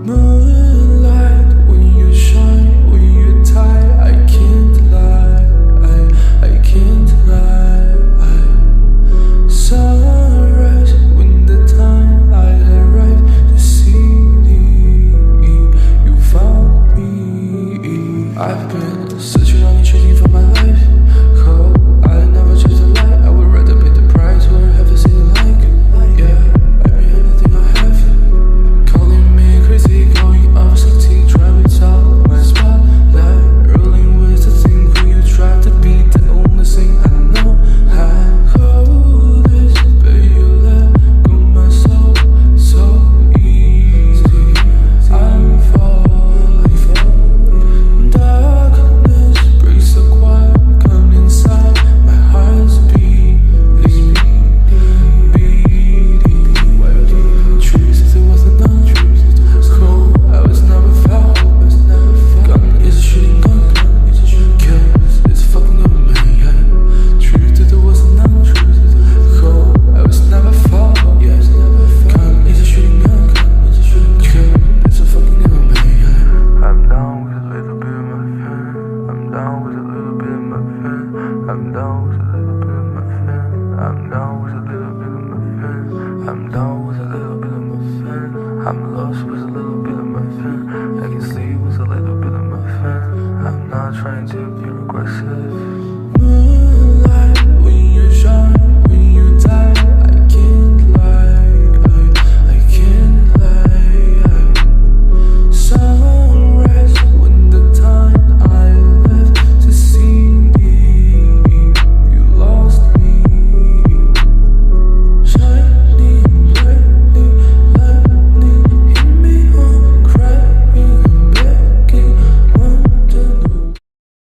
Moonlight, when you shine, when you tie, I can't lie, I can't lie. Sunrise, when the time I arrived to see you found me. I've been searching on and chasing for my life. Oh, I never chose a lie. I would rather pay the price or have a say like. Yeah, I mean anything I have. Calling me crazy, going off 60, try without my spotlight. Rolling with the thing who you try to be, the only thing I know. I hold this, but you let go my soul so easy. I'm falling. Darkness breaks the quiet, come inside. My heart's beating. Truth is there wasn't none. Cold, I was never found. Gun is a shooting gun. Kills, it's fucking up me. Truth is there wasn't none. Cold, I was never found. Gun is a shooting gun. Kills, it's a fucking up me. I'm down with a little bit of my fan. I'm down with a little bit of my fan. I'm down with a little bit of my fan. I'm down with a little bit of my fan. I'm down with a little bit of my fan. I'm lost with a little